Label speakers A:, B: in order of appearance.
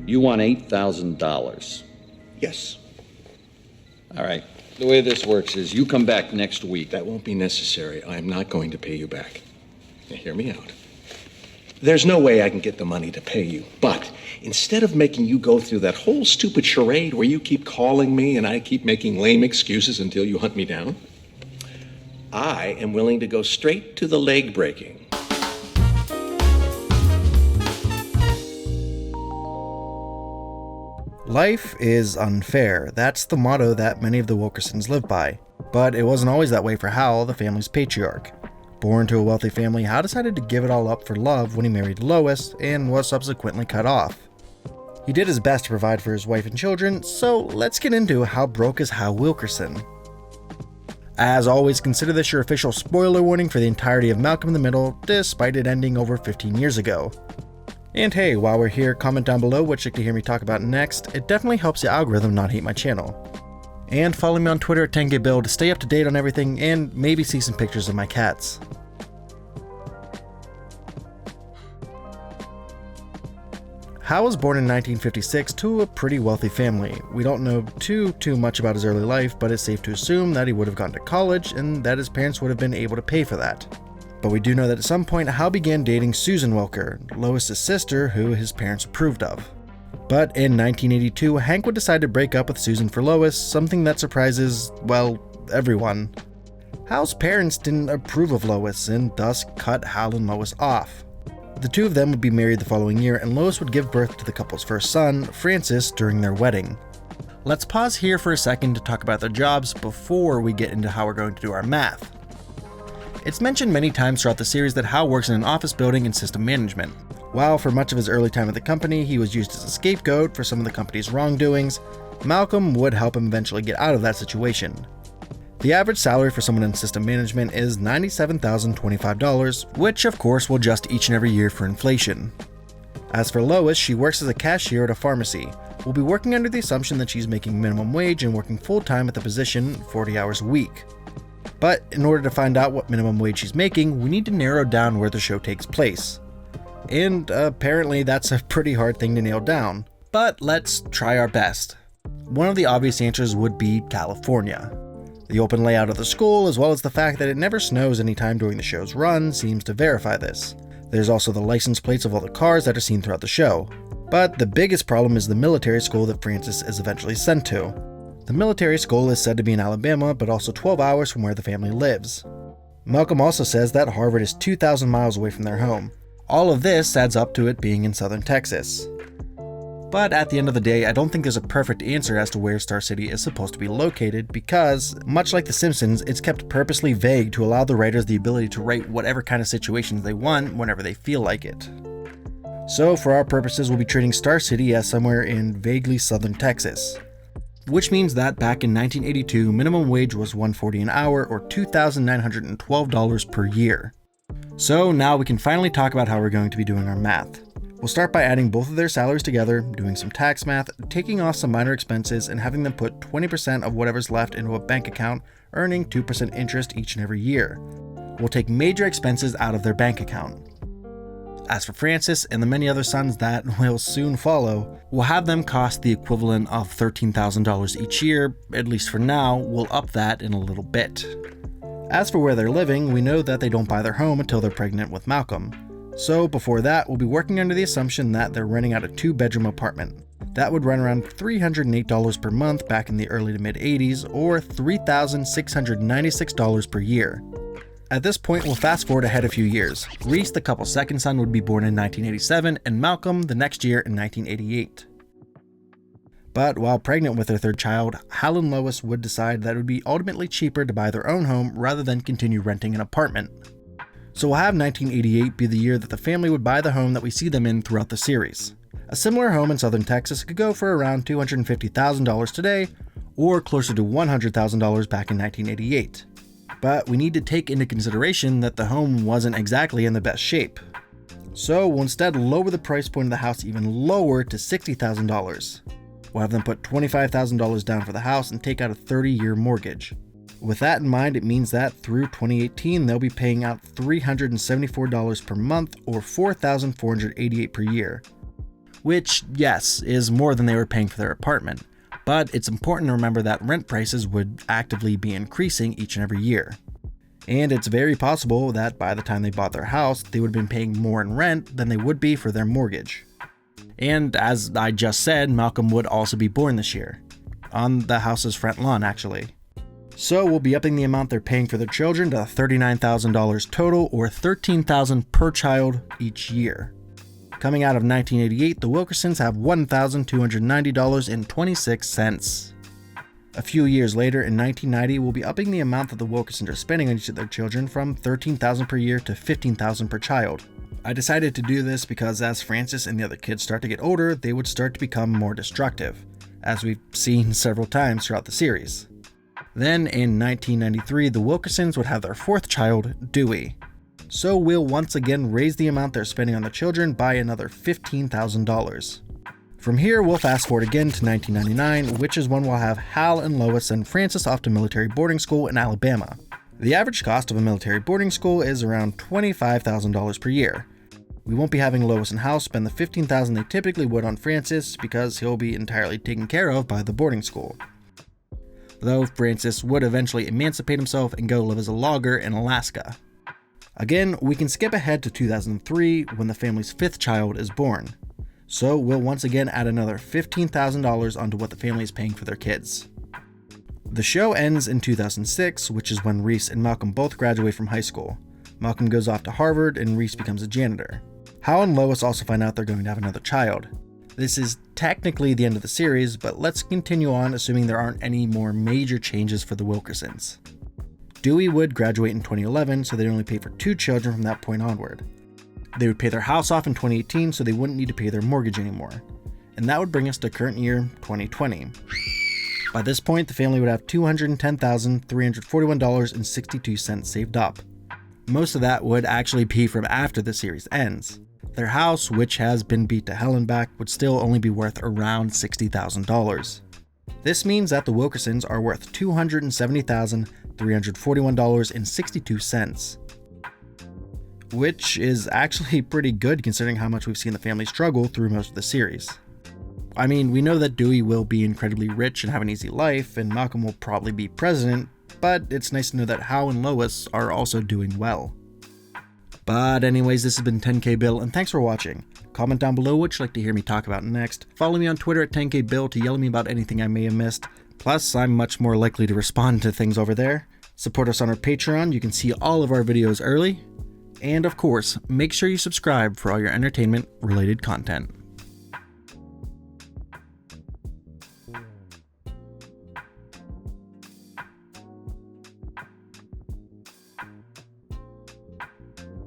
A: You want $8,000.
B: Yes.
A: All right. The way this works is you come back next week.
B: That won't be necessary. I'm not going to pay you back. Now, hear me out. There's no way I can get the money to pay you. But instead of making you go through that whole stupid charade where you keep calling me and I keep making lame excuses until you hunt me down, I am willing to go straight to the leg breaking.
C: Life is unfair. That's the motto that many of the Wilkersons live by. But it wasn't always that way for Hal, the family's patriarch. Born to a wealthy family, Hal decided to give it all up for love when he married Lois and was subsequently cut off. He did his best to provide for his wife and children, so let's get into how broke is Hal Wilkerson. As always, consider this your official spoiler warning for the entirety of Malcolm in the Middle, despite it ending over 15 years ago. And hey, while we're here, comment down below what you'd like to hear me talk about next. It definitely helps the algorithm not hate my channel. And follow me on Twitter at 10kbill to stay up to date on everything and maybe see some pictures of my cats. Hal was born in 1956 to a pretty wealthy family. We don't know too much about his early life, but it's safe to assume that he would have gone to college and that his parents would have been able to pay for that. But we do know that at some point Hal began dating Susan Wilker, Lois's sister, who his parents approved of. But in 1982, Hank would decide to break up with Susan for Lois, something that surprises, well, everyone. Hal's parents didn't approve of Lois and thus cut Hal and Lois off. The two of them would be married the following year, and Lois would give birth to the couple's first son, Francis, during their wedding. Let's pause here for a second to talk about their jobs before we get into how we're going to do our math. It's mentioned many times throughout the series that Hal works in an office building in system management. While for much of his early time at the company, he was used as a scapegoat for some of the company's wrongdoings, Malcolm would help him eventually get out of that situation. The average salary for someone in system management is $97,025, which of course will adjust each and every year for inflation. As for Lois, she works as a cashier at a pharmacy. We'll be working under the assumption that she's making minimum wage and working full-time at the position, 40 hours a week. But in order to find out what minimum wage she's making, we need to narrow down where the show takes place. And apparently that's a pretty hard thing to nail down. But let's try our best. One of the obvious answers would be California. The open layout of the school, as well as the fact that it never snows any time during the show's run, seems to verify this. There's also the license plates of all the cars that are seen throughout the show. But the biggest problem is the military school that Francis is eventually sent to. The military school is said to be in Alabama, but also 12 hours from where the family lives. Malcolm also says that Harvard is 2,000 miles away from their home. All of this adds up to it being in southern Texas. But at the end of the day, I don't think there's a perfect answer as to where Star City is supposed to be located because, much like The Simpsons, it's kept purposely vague to allow the writers the ability to write whatever kind of situations they want whenever they feel like it. So for our purposes, we'll be treating Star City as somewhere in vaguely southern Texas. Which means that back in 1982, minimum wage was $140 an hour or $2,912 per year. So now we can finally talk about how we're going to be doing our math. We'll start by adding both of their salaries together, doing some tax math, taking off some minor expenses, and having them put 20% of whatever's left into a bank account, earning 2% interest each and every year. We'll take major expenses out of their bank account. As for Francis and the many other sons that will soon follow, we'll have them cost the equivalent of $13,000 each year, at least for now. We'll up that in a little bit. As for where they're living, we know that they don't buy their home until they're pregnant with Malcolm. So before that, we'll be working under the assumption that they're renting out a 2-bedroom apartment. That would run around $308 per month back in the early to mid 80s, or $3,696 per year. At this point, we'll fast forward ahead a few years. Reese, the couple's second son, would be born in 1987, and Malcolm the next year in 1988. But while pregnant with their third child, Hal and Lois would decide that it would be ultimately cheaper to buy their own home rather than continue renting an apartment. So we'll have 1988 be the year that the family would buy the home that we see them in throughout the series. A similar home in southern Texas could go for around $250,000 today, or closer to $100,000 back in 1988. But we need to take into consideration that the home wasn't exactly in the best shape. So we'll instead lower the price point of the house even lower to $60,000. We'll have them put $25,000 down for the house and take out a 30-year mortgage. With that in mind, it means that through 2018, they'll be paying out $374 per month or $4,488 per year. which, yes, is more than they were paying for their apartment. But it's important to remember that rent prices would actively be increasing each and every year. And it's very possible that by the time they bought their house, they would have been paying more in rent than they would be for their mortgage. And as I just said, Macolm would also be born this year. On the house's front lawn, actually. So we'll be upping the amount they're paying for their children to $39,000 total, or $13,000 per child each year. Coming out of 1988, the Wilkersons have $1,290.26. A few years later, in 1990, we'll be upping the amount that the Wilkersons are spending on each of their children from $13,000 per year to $15,000 per child. I decided to do this because as Frances and the other kids start to get older, they would start to become more destructive, as we've seen several times throughout the series. Then, in 1993, the Wilkersons would have their fourth child, Dewey. So we'll once again raise the amount they're spending on the children by another $15,000. From here, we'll fast forward again to 1999, which is when we'll have Hal and Lois send Frances off to military boarding school in Alabama. The average cost of a military boarding school is around $25,000 per year. We won't be having Lois and Hal spend the $15,000 they typically would on Frances because he'll be entirely taken care of by the boarding school. Though Frances would eventually emancipate himself and go live as a logger in Alaska. Again, we can skip ahead to 2003 when the family's fifth child is born. So we'll once again add another $15,000 onto what the family is paying for their kids. The show ends in 2006, which is when Reese and Macolm both graduate from high school. Macolm goes off to Harvard and Reese becomes a janitor. Hal and Lois also find out they're going to have another child. This is technically the end of the series, but let's continue on assuming there aren't any more major changes for the Wilkersons. Dewey would graduate in 2011, so they'd only pay for 2 children from that point onward. They would pay their house off in 2018, so they wouldn't need to pay their mortgage anymore. And that would bring us to current year 2020. By this point, the family would have $210,341.62 saved up. Most of that would actually be from after the series ends. Their house, which has been beat to hell and back, would still only be worth around $60,000. This means that the Wilkersons are worth $270,341.62. Which is actually pretty good considering how much we've seen the family struggle through most of the series. I mean, we know that Dewey will be incredibly rich and have an easy life, and Macolm will probably be president, but it's nice to know that Hal and Lois are also doing well. But anyways, this has been 10K Bill, and thanks for watching. Comment down below what you'd like to hear me talk about next. Follow me on Twitter at 10K Bill to yell at me about anything I may have missed. Plus, I'm much more likely to respond to things over there. Support us on our Patreon, you can see all of our videos early. And of course, make sure you subscribe for all your entertainment-related content.